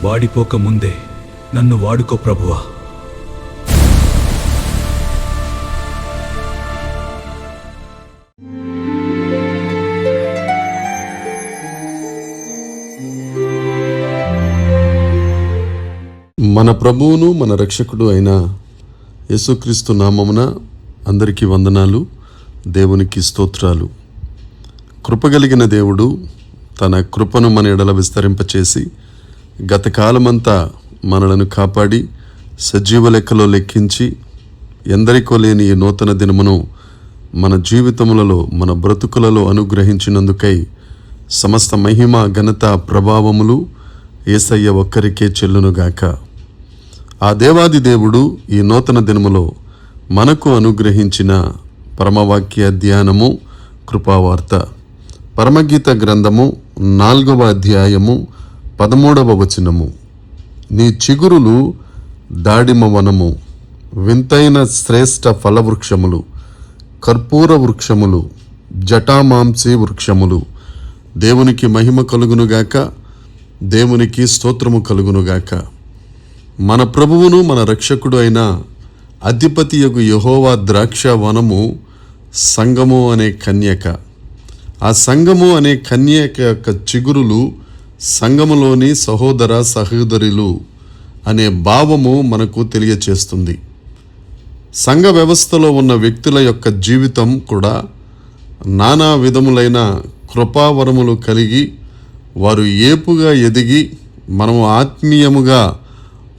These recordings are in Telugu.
వాడిపోక ముందే నన్ను వాడుకో ప్రభువా. మన ప్రభువును మన రక్షకుడు అయిన యేసుక్రీస్తు నామమున అందరికీ వందనాలు, దేవునికి స్తోత్రాలు. కృపగలిగిన దేవుడు తన కృపను మన ఎడల విస్తరింపచేసి గత కాలమంతా మనలను కాపాడి సజీవ లెక్కలో లెక్కించి ఎందరికో లేని ఈ నూతన దినమును మన జీవితములలో మన బ్రతుకులలో అనుగ్రహించినందుకై సమస్త మహిమ ఘనత ప్రభావములు యేసయ్య ఒక్కరికే చెల్లునుగాక. ఆ దేవాది దేవుడు ఈ నూతన దినములో మనకు అనుగ్రహించిన పరమవాక్య ధ్యానము కృపావార్త. పరమగీత గ్రంథము 4వ అధ్యాయము 13వ వచనము. నీ చిగురులు దాడిమ వనము, వింతైన శ్రేష్ఠ ఫలవృక్షములు, కర్పూర వృక్షములు, జటామాంసి వృక్షములు. దేవునికి మహిమ కలుగునుగాక, దేవునికి స్తోత్రము కలుగునుగాక. మన ప్రభువును మన రక్షకుడు అయిన అధిపతియగు యెహోవా ద్రాక్ష వనము సంగము అనే కన్యక. ఆ సంగము అనే కన్యక యొక్క చిగురులు సంగములోని సహోదర సహోదరులు అనే భావము మనకు తెలియచేస్తుంది. సంఘ వ్యవస్థలో ఉన్న వ్యక్తుల యొక్క జీవితం కూడా నానా విధములైన కృపావరములు కలిగి వారు ఏపుగా ఎదిగి మనము ఆత్మీయముగా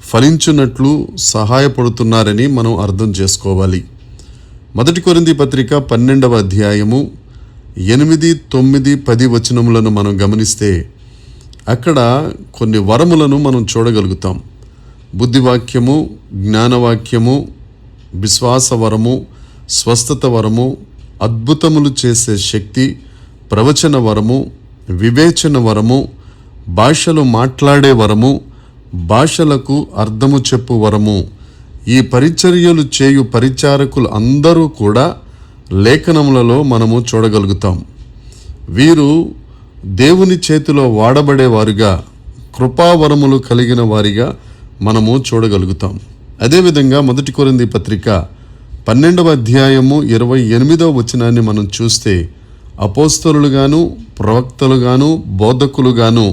ఫలించున్నట్లు సహాయపడుతున్నారని మనం అర్థం చేసుకోవాలి. 1 కొరింథీ పత్రిక 12వ అధ్యాయము 8, 9, 10 వచనములను మనం గమనిస్తే అక్కడ కొన్ని వరములను మనం చూడగలుగుతాం. బుద్ధివాక్యము, జ్ఞానవాక్యము, విశ్వాస వరము, స్వస్థత వరము, అద్భుతములు చేసే శక్తి, ప్రవచన వరము, వివేచన వరము, భాషలు మాట్లాడే వరము, భాషలకు అర్థము చెప్పు వరము. ఈ పరిచర్యలు చేయు పరిచారకులు అందరూ కూడా లేఖనములలో మనము చూడగలుగుతాం. వీరు దేవుని చేతిలో వాడబడేవారుగా, కృపావరములు కలిగిన వారిగా మనము చూడగలుగుతాం. అదేవిధంగా 1 కొరింథీ పత్రిక 12వ అధ్యాయము 28వ వచనాన్ని మనం చూస్తే అపోస్తలులుగాను, ప్రవక్తలుగాను, బోధకులుగాను,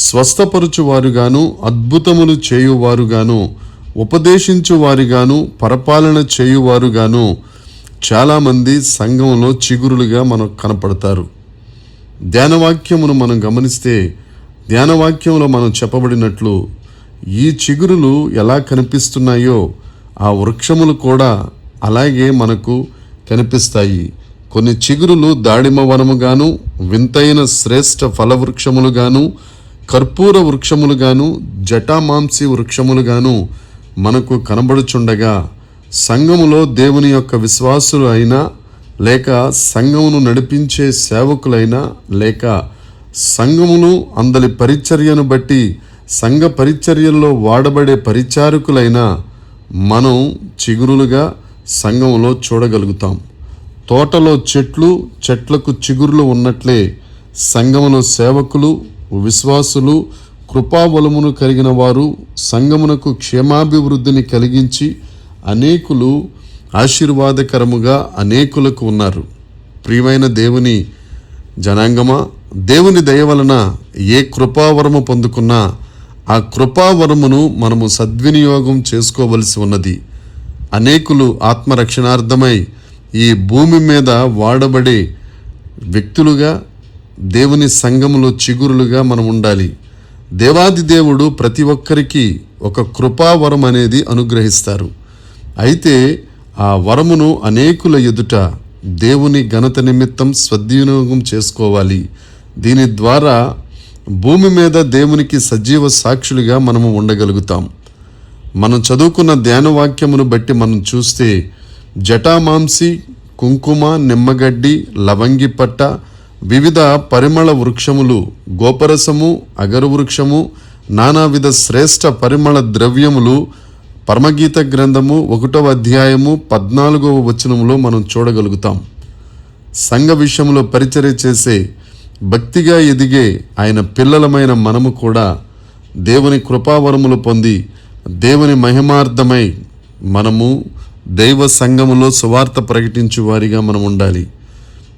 స్వస్థపరచువారుగాను, అద్భుతములు చేయువారుగాను, ఉపదేశించువారుగాను, పరపాలన చేయువారుగాను చాలామంది సంఘంలో చిగురులుగా మనకు కనపడతారు. ధ్యానవాక్యమును మనం గమనిస్తే ధ్యానవాక్యంలో మనం చెప్పబడినట్లు ఈ చిగురులు ఎలా కనిపిస్తున్నాయో ఆ వృక్షములు కూడా అలాగే మనకు కనిపిస్తాయి. కొన్ని చిగురులు దాడిమ వనముగాను, వింతైన శ్రేష్ఠ ఫలవృక్షములుగాను, కర్పూర వృక్షములుగాను, జటామాంసి వృక్షములుగాను మనకు కనబడుచుండగా సంఘములో దేవుని యొక్క విశ్వాసులు అయినా, లేక సంఘమును నడిపించే సేవకులైనా, లేక సంఘమును అందరి పరిచర్యను బట్టి సంఘ పరిచర్యల్లో వాడబడే పరిచారకులైనా మనం చిగురులుగా సంఘములో చూడగలుగుతాం. తోటలో చెట్లు, చెట్లకు చిగురులు ఉన్నట్లే సంఘములో సేవకులు, విశ్వాసులు, కృపాబలమును కలిగిన వారు సంఘమునకు క్షేమాభివృద్ధిని కలిగించి అనేకులు ఆశీర్వాదకరముగా అనేకులకు ఉన్నారు. ప్రియమైన దేవుని జనాంగమా, దేవుని దయ వలన ఏ కృపావరము పొందుకున్నా ఆ కృపావరమును మనము సద్వినియోగం చేసుకోవలసి ఉన్నది. అనేకులు ఆత్మరక్షణార్థమై ఈ భూమి మీద వాడబడే వ్యక్తులుగా, దేవుని సంఘములో చిగురులుగా మనం ఉండాలి. దేవాది దేవుడు ప్రతి ఒక్కరికి ఒక కృపావరం అనేది అనుగ్రహిస్తారు. అయితే ఆ వరమును అనేకుల ఎదుట దేవుని ఘనత నిమిత్తం సద్వినియోగం చేసుకోవాలి. దీని ద్వారా భూమి మీద దేవునికి సజీవ సాక్షులుగా మనము ఉండగలుగుతాం. మనం చదువుకున్న ధ్యానవాక్యమును బట్టి మనం చూస్తే జటామాంసి, కుంకుమ, నిమ్మగడ్డి, లవంగిపట్ట, వివిధ పరిమళ వృక్షములు, గోపరసము, అగరు వృక్షము, నానావిధ శ్రేష్ఠ పరిమళ ద్రవ్యములు పరమగీత గ్రంథము 1వ అధ్యాయము 14వ వచనములో మనం చూడగలుగుతాం. సంఘ విషయంలో పరిచర్య చేసే భక్తిగా ఎదిగే ఆయన పిల్లలమైన మనము కూడా దేవుని కృపావరములు పొంది దేవుని మహిమార్థమై మనము దైవ సంఘములో సువార్త ప్రకటించు వారిగా మనం ఉండాలి.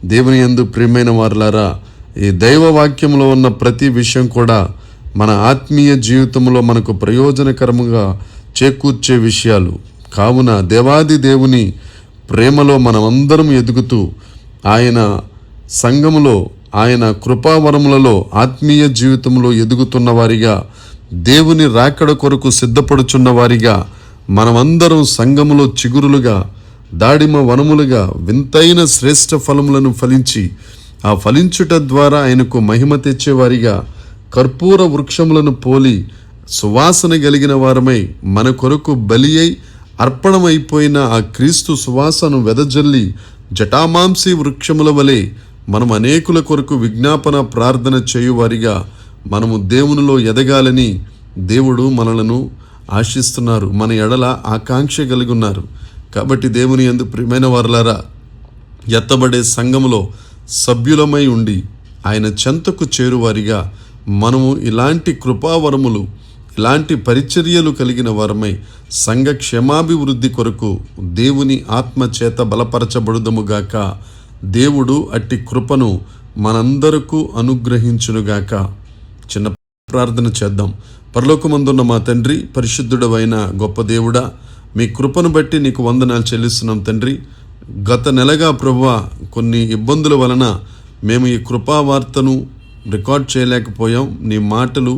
దేవుని యందు ప్రియమైన వారులారా, ఈ దైవ వాక్యంలో ఉన్న ప్రతి విషయం కూడా మన ఆత్మీయ జీవితంలో మనకు ప్రయోజనకరముగా చేకూర్చే విషయాలు. కావున దేవాది దేవుని ప్రేమలో మనమందరం ఎదుగుతూ ఆయన సంఘములో ఆయన కృపావరములలో ఆత్మీయ జీవితంలో ఎదుగుతున్న వారిగా, దేవుని రాకడ కొరకు సిద్ధపడుచున్న వారిగా, మనమందరం సంఘములో చిగురులుగా, దాడిమ వనములుగా వింతైన శ్రేష్ఠ ఫలములను ఫలించి ఆ ఫలించుట ద్వారా ఆయనకు మహిమ తెచ్చేవారిగా, కర్పూర వృక్షములను పోలి సువాసన కలిగిన వారమై మన కొరకు బలి అయి అర్పణమైపోయిన ఆ క్రీస్తు సువాసను వెదజల్లి జటామాంసి వృక్షముల వలె మనం అనేకుల కొరకు విజ్ఞాపన ప్రార్థన చేయువారిగా మనము దేవునిలో ఎదగాలని దేవుడు మనలను ఆశిస్తున్నారు. మన ఎడల ఆకాంక్ష కలిగి ఉన్నారు. కాబట్టి దేవుని యందు ప్రియమైన వారలారా, ఎత్తబడే సంఘములో సభ్యులమై ఉండి ఆయన చెంతకు చేరువారిగా మనము ఇలాంటి కృపావరములు, ఇలాంటి పరిచర్యలు కలిగిన వారమై సంఘ క్షేమాభివృద్ధి కొరకు దేవుని ఆత్మ చేత బలపరచబడుదముగాక. దేవుడు అట్టి కృపను మనందరకు అనుగ్రహించునుగాక. చిన్న ప్రార్థన చేద్దాం. పరలోకమందున్న మా తండ్రి, పరిశుద్ధుడవైన గొప్ప దేవుడా, మీ కృపను బట్టి నీకు వందనాలు చెల్లిస్తున్నాం తండ్రి. గత నెలగా ప్రభువా కొన్ని ఇబ్బందుల వలన మేము ఈ కృపావార్తను రికార్డ్ చేయలేకపోయాం, నీ మాటలు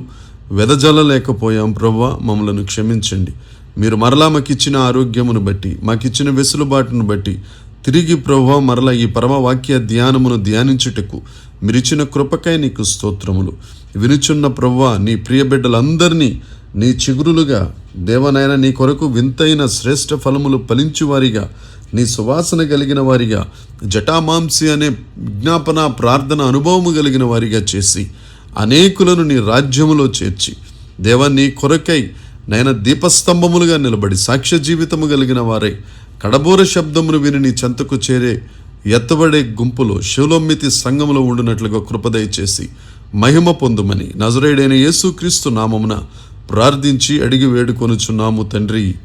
వెదజల్లలేకపోయాం. ప్రభువా మమ్మలను క్షమించండి. మీరు మరలా మాకిచ్చిన ఆరోగ్యమును బట్టి, మాకిచ్చిన వెసులుబాటును బట్టి తిరిగి ప్రభువా మరలా ఈ పరమవాక్య ధ్యానమును ధ్యానించుటకు మీరిచ్చిన కృపకై నీకు స్తోత్రములు. వినుచున్న ప్రభువా నీ ప్రియ బిడ్డలందరినీ నీ చిగురులుగా దేవనైనా నీ కొరకు వింతైన శ్రేష్ఠ ఫలములు ఫలించువారిగా, నీ సువాసన కలిగిన వారిగా, జటామాంసి అనే విజ్ఞాపన ప్రార్థన అనుభవము కలిగిన వారిగా చేసి అనేకులను నీ రాజ్యములో చేర్చి దేవా నీ కొరకై నైనా దీపస్తంభములుగా నిలబడి సాక్ష్య జీవితము కలిగిన వారై కడబోర శబ్దమును విని నీ చెంతకు చేరే ఎత్తబడే గుంపులో శివలోమ్మితి సంఘములో ఉండునట్లుగా కృపదయ చేసి మహిమ పొందుమని నజరేయుడైన యేసుక్రీస్తు నామమున ప్రార్థించి అడిగి వేడుకొనుచున్నాము తండ్రి.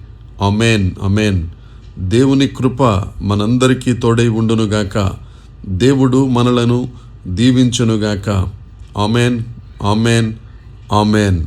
ఆమేన్, ఆమేన్. దేవుని కృప మనందరికీ తోడై ఉండునుగాక. దేవుడు మనలను దీవించునుగాక. ఆమేన్, ఆమేన్, ఆమేన్.